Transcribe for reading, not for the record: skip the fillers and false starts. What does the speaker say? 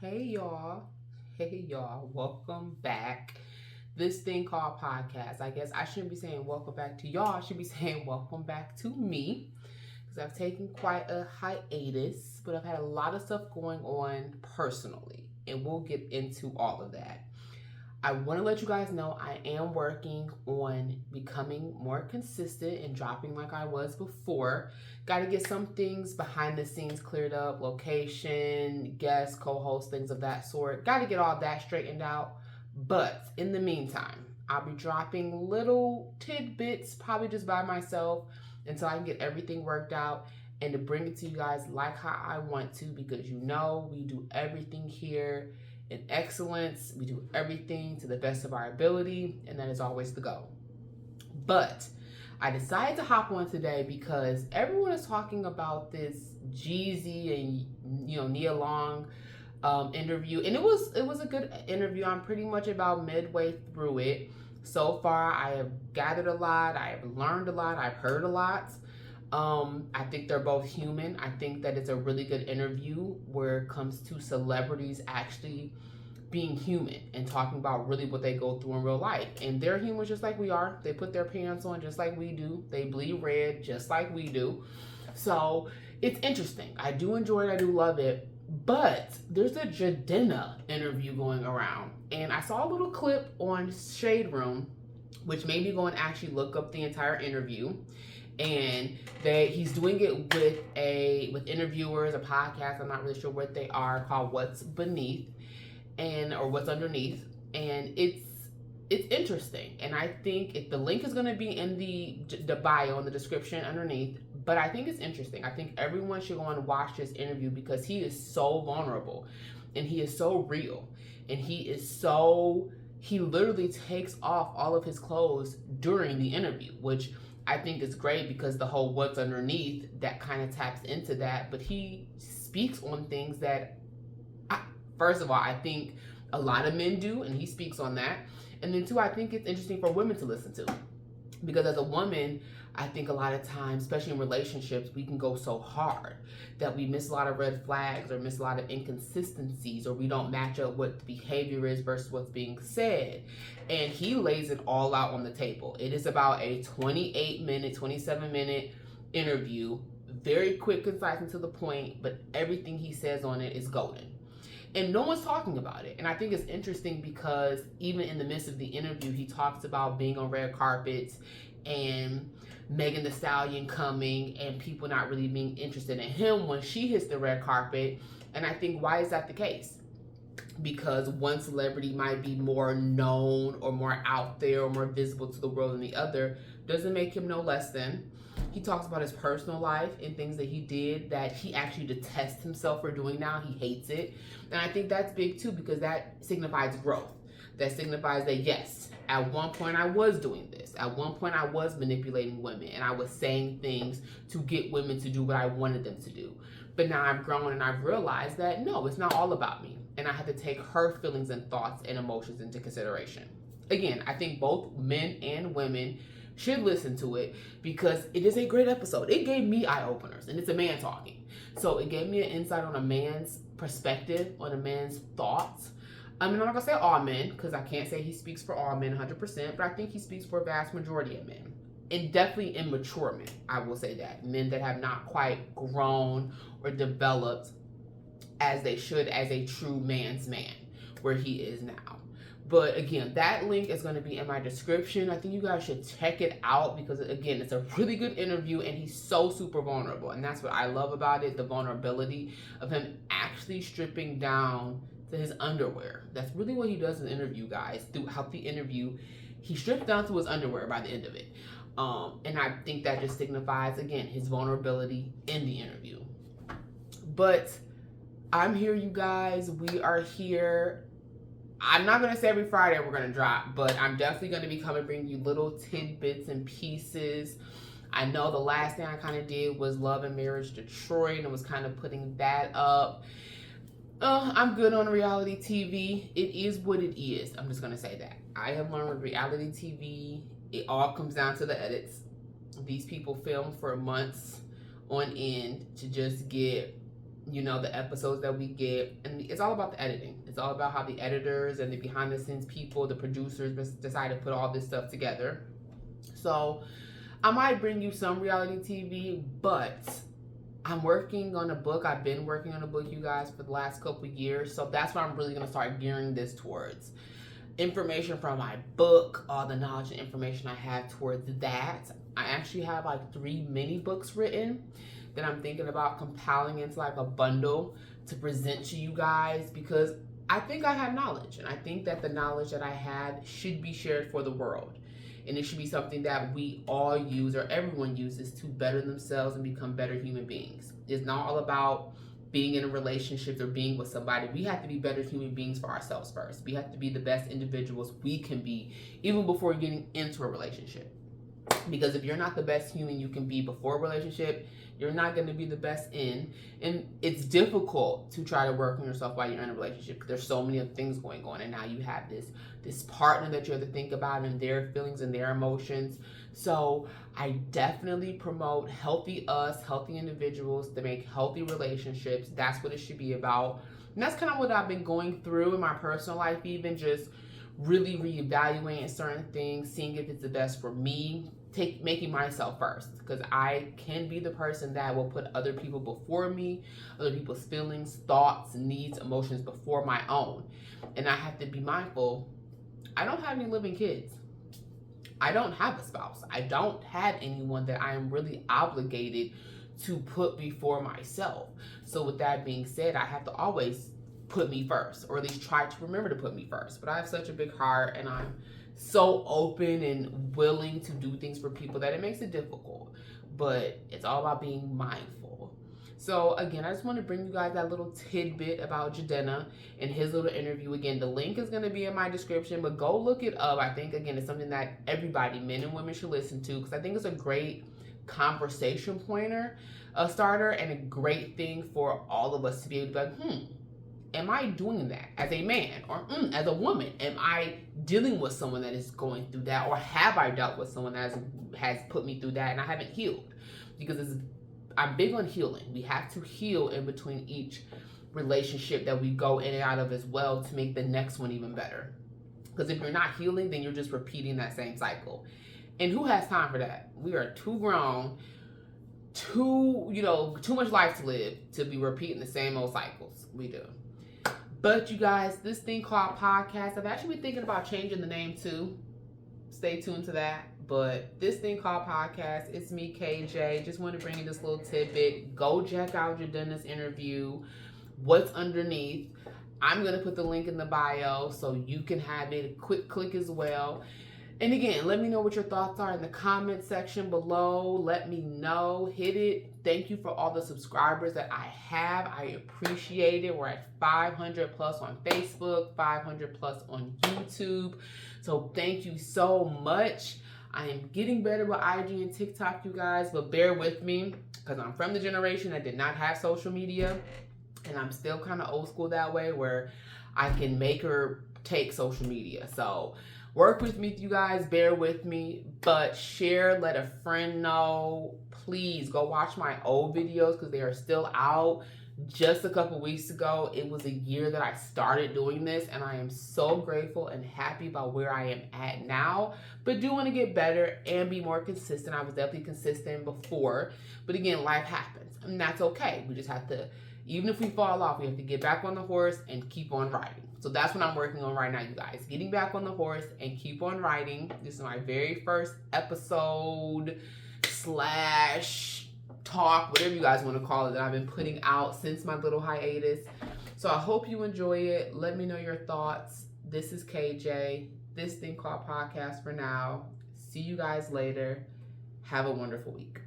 Hey y'all. Hey y'all. Welcome back. This thing called podcast. I guess I shouldn't be saying welcome back to y'all. I should be saying welcome back to me because I've taken quite a hiatus, but I've had a lot of stuff going on personally, and we'll get into all of that. I want to let you guys know I am working on becoming more consistent and dropping like I was before. Got to get some things behind the scenes cleared up, location, guests, co hosts, things of that sort. Got to get all that straightened out. But in the meantime, I'll be dropping little tidbits, probably just by myself, until I can get everything worked out and to bring it to you guys like how I want to, because we do everything here in excellence. We do everything to the best of our ability, and that is always the goal. But I decided to hop on today because everyone is talking about this Jeezy and Nia Long interview, and it was a good interview. I'm pretty much about midway through it. So far, I have gathered a lot. I have learned a lot. I've heard a lot. I think they're both human. I think that it's a really good interview where it comes to celebrities actually being human and talking about really what they go through in real life. And they're humans just like we are. They put their pants on just like we do. They bleed red just like we do. So it's interesting. I do enjoy it. I do love it. But there's a Jadena interview going around. And I saw a little clip on Shade Room, which made me go and actually look up the entire interview. And he's doing it with interviewers, a podcast. I'm not really sure what they are, called What's Beneath or What's Underneath. And it's interesting. And I think the link is going to be in the bio, in the description underneath. But I think it's interesting. I think everyone should go and watch this interview because he is so vulnerable and he is so real. And he literally takes off all of his clothes during the interview, which I think is great because the whole what's underneath, that kind of taps into that. But he speaks on things that, first of all, I think a lot of men do, and he speaks on that. And then two, I think it's interesting for women to listen to. Because as a woman, I think a lot of times, especially in relationships, we can go so hard that we miss a lot of red flags or miss a lot of inconsistencies, or we don't match up what the behavior is versus what's being said. And he lays it all out on the table. It is about a 28-minute, 27-minute interview, very quick, concise, and to the point, but everything he says on it is golden. And no one's talking about it. And I think it's interesting because even in the midst of the interview, he talks about being on red carpets and Megan Thee Stallion coming and people not really being interested in him when she hits the red carpet. And I think, why is that the case? Because one celebrity might be more known or more out there or more visible to the world than the other doesn't make him no less than. He talks about his personal life and things that he did that he actually detests himself for doing now. He hates it. And I think that's big too, because that signifies growth. That signifies that, yes, at one point I was doing this. At one point I was manipulating women and I was saying things to get women to do what I wanted them to do. But now I've grown and I've realized that no, it's not all about me. And I have to take her feelings and thoughts and emotions into consideration. Again, I think both men and women should listen to it because it is a great episode. It gave me eye openers, and it's a man talking. So it gave me an insight on a man's perspective, on a man's thoughts. I'm not gonna say all men because I can't say he speaks for all men 100%, but I think he speaks for a vast majority of men. And definitely immature men, I will say that. Men that have not quite grown or developed as they should as a true man's man, where he is now. But again, that link is going to be in my description. I think you guys should check it out because, again, it's a really good interview and he's so super vulnerable. And that's what I love about it, the vulnerability of him actually stripping down to his underwear. That's really what he does in the interview, guys. Throughout the interview, he strips down to his underwear by the end of it. And I think that just signifies, again, his vulnerability in the interview. But I'm here, you guys. We are here. I'm not going to say every Friday we're going to drop, but I'm definitely going to be coming bringing you little tidbits and pieces. I know the last thing I kind of did was Love and Marriage Detroit, and I was kind of putting that up. I'm good on reality TV. It is what it is. I'm just going to say that. I have learned with reality TV, it all comes down to the edits. These people film for months on end to just get the episodes that we get. And it's all about the editing. It's all about how the editors and the behind the scenes people, the producers, decide to put all this stuff together. So I might bring you some reality TV, but I'm working on a book. I've been working on a book, you guys, for the last couple of years. So that's what I'm really going to start gearing this towards. Information from my book, all the knowledge and information I have towards that. I actually have like 3 mini books written that I'm thinking about compiling into like a bundle to present to you guys, because I think I have knowledge, and I think that the knowledge that I had should be shared for the world. And it should be something that we all use, or everyone uses, to better themselves and become better human beings. It's not all about being in a relationship or being with somebody. We have to be better human beings for ourselves first. We have to be the best individuals we can be, even before getting into a relationship. Because if you're not the best human you can be before a relationship, you're not going to be the best in. And it's difficult to try to work on yourself while you're in a relationship, because there's so many other things going on, and now you have this partner that you have to think about, and their feelings and their emotions. So I definitely promote healthy individuals to make healthy relationships. That's what it should be about. And that's kind of what I've been going through in my personal life, even just really reevaluating certain things, seeing if it's the best for me, making myself first, because I can be the person that will put other people before me, other people's feelings, thoughts, needs, emotions before my own. And I have to be mindful. I don't have any living kids. I don't have a spouse. I don't have anyone that I am really obligated to put before myself. So with that being said, I have to always put me first, or at least try to remember to put me first. But I have such a big heart, and I'm so open and willing to do things for people that it makes it difficult. But it's all about being mindful. So again, I just want to bring you guys that little tidbit about Jidenna and his little interview. Again, the link is going to be in my description, but go look it up. I think, again, it's something that everybody, men and women, should listen to, because I think it's a great conversation pointer, a starter, and a great thing for all of us to be able to be like, am I doing that as a man, or as a woman? Am I dealing with someone that is going through that, or have I dealt with someone that has put me through that and I haven't healed? Because I'm big on healing. We have to heal in between each relationship that we go in and out of as well, to make the next one even better. Because if you're not healing, then you're just repeating that same cycle. And who has time for that? We are too grown, too much life to live to be repeating the same old cycles. We do. But you guys, this thing called podcast, I've actually been thinking about changing the name too. Stay tuned to that. But this thing called podcast, it's me, KJ. Just want to bring you this little tidbit. Go check out Jidenna's interview. What's underneath? I'm going to put the link in the bio so you can have it. A quick click as well. And again, let me know what your thoughts are in the comment section below. Let me know. Hit it. Thank you for all the subscribers that I have. I appreciate it. We're at 500 plus on Facebook, 500 plus on YouTube. So thank you so much. I am getting better with IG and TikTok, you guys, but bear with me, because I'm from the generation that did not have social media, and I'm still kind of old school that way, where I can make or take social media. So work with me, you guys, bear with me, but share, let a friend know. Please go watch my old videos, because they are still out. Just a couple weeks ago, it was a year that I started doing this, and I am so grateful and happy about where I am at now, but do want to get better and be more consistent. I was definitely consistent before, but again, life happens, and that's okay. We just have to, even if we fall off, we have to get back on the horse and keep on riding. So that's what I'm working on right now, you guys. Getting back on the horse and keep on riding. This is my very first episode / talk, whatever you guys want to call it, that I've been putting out since my little hiatus. So I hope you enjoy it. Let me know your thoughts. This is KJ. This thing called podcast for now. See you guys later. Have a wonderful week.